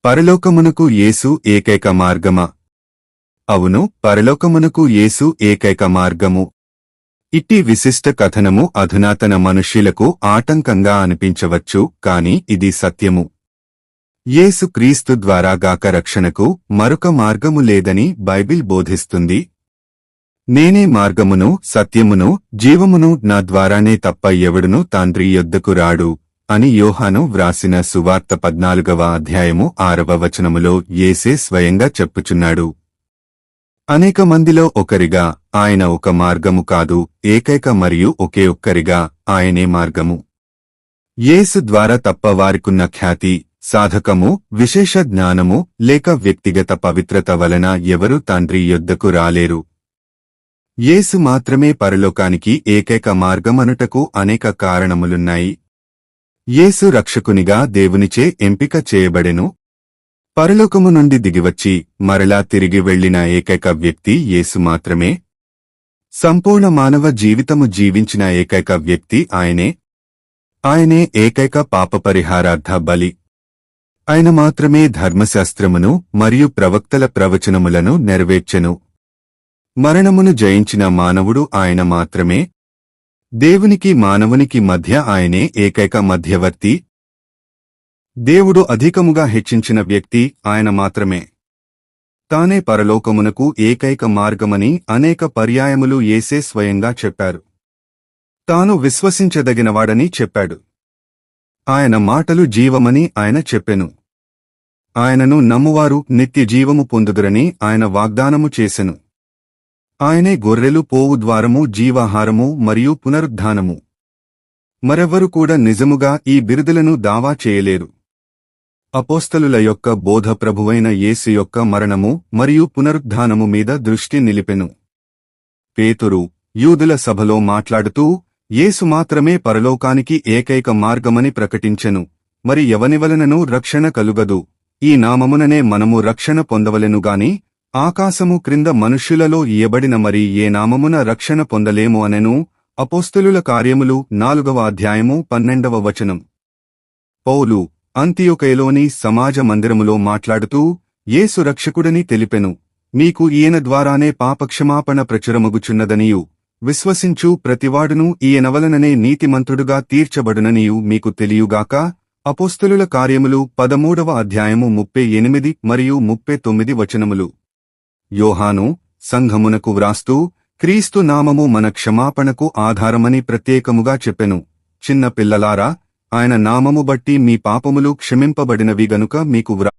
పరలోకమునకు యేసు ఏకైక మార్గమా? అవును, పరలోకమునకు యేసు ఏకైక మార్గము. ఇట్టి విశిష్ట కథనము అధునాతన మనుష్యులకు ఆటంకంగా అనిపించవచ్చు, కాని ఇది సత్యము. యేసు క్రీస్తు ద్వారా గాక రక్షణకు మరొక మార్గము లేదని బైబిల్ బోధిస్తుంది. నేనే మార్గమును, సత్యమును, జీవమును, నా ద్వారానే తప్ప ఎవడునూ తండ్రి యొద్దకు రాడు అని యోహాను వ్రాసిన సువార్త 14వ అధ్యాయము 6వ వచనములో యేసే స్వయంగా చెప్పుచున్నాడు. అనేక మందిలో ఒకరిగా ఆయన ఒక మార్గము కాదు, ఏకైక మరియు ఒకే ఒక్కరిగా ఆయనే మార్గము. యేసు ద్వారా తప్ప వారికున్న ఖ్యాతి, సాధకము, విశేష జ్ఞానము లేక వ్యక్తిగత పవిత్రత వలన ఎవరూ తండ్రి యొద్దకు రాలేరు. యేసు మాత్రమే పరలోకానికి ఏకైక మార్గమనుటకు అనేక కారణములున్నాయి. యేసు రక్షకునిగా దేవునిచే ఎంపిక చేయబడెను. పరలోకము నుండి దిగివచ్చి మరలా తిరిగి వెళ్లిన ఏకైక వ్యక్తి యేసు మాత్రమే. సంపూర్ణ మానవ జీవితము జీవించిన ఏకైక వ్యక్తి ఆయనే. ఆయనే ఏకైక పాపపరిహారార్థ బలి. ఆయన మాత్రమే ధర్మశాస్త్రమును మరియు ప్రవక్తల ప్రవచనములను నెరవేర్చెను. మరణమును జయించిన మానవుడు ఆయన మాత్రమే. దేవునికి మానవునికి మధ్య ఆయనే ఏకైక మధ్యవర్తి. దేవుడు అధికముగా హెచ్చించిన వ్యక్తి ఆయన మాత్రమే. తానే పరలోకమునకు ఏకైక మార్గమని అనేక పర్యాయములు యేసే స్వయంగా చెప్పారు. తాను విశ్వసించదగినవాడని చెప్పాడు. ఆయన మాటలు జీవమని ఆయన చెప్పెను. ఆయనను నమ్మువారు నిత్య జీవము పొందుదురని ఆయన వాగ్దానము చేసెను. ఆయనే గొర్రెలు పోవు ద్వారము, జీవాహారము మరియు పునరుద్ధానము. మరెవ్వరు కూడా నిజముగా ఈ బిరుదులను దావా చేయలేరు. అపోస్తలుల యొక్క బోధ ప్రభువైన యేసు యొక్క మరణము మరియు పునరుద్ధానము మీద దృష్టి నిలిపెను. పేతురు యూదుల సభలో మాట్లాడుతూ యేసు మాత్రమే పరలోకానికి ఏకైక మార్గమని ప్రకటించెను. మరి ఎవనివలననూ రక్షణ కలుగదు, ఈ నామముననే మనము రక్షణ పొందవలెనుగాని ఆకాశము క్రింద మనుష్యులలో ఇయ్యబడిన మరి ఏ నామమున రక్షణ పొందలేము అనెను. అపోస్తలుల కార్యములు 4వ అధ్యాయము 12వ వచనం. పౌలు అంతియొకయలోని సమాజ మందిరములో మాట్లాడుతూ యేసు రక్షకుడని తెలిపెను. మీకు ఈయన ద్వారానే పాపక్షమాపణ ప్రచురమగుచున్నదనియు, విశ్వసించు ప్రతివాడునూ ఈయన వలననే నీతిమంతుడుగా తీర్చబడుననియు మీకు తెలియుగాక. అపోస్తలుల కార్యములు 13వ అధ్యాయము 38 మరియు 39 వచనములు. యోహాను సంఘమునకు వ్రాస్తూ క్రీస్తు నామము మన క్షమాపణకు ఆధారమని ప్రత్యేకముగా చెప్పెను. చిన్న పిల్లలారా, ఆయన నామము బట్టి మీ పాపములు క్షమింపబడినవి గనుక మీకు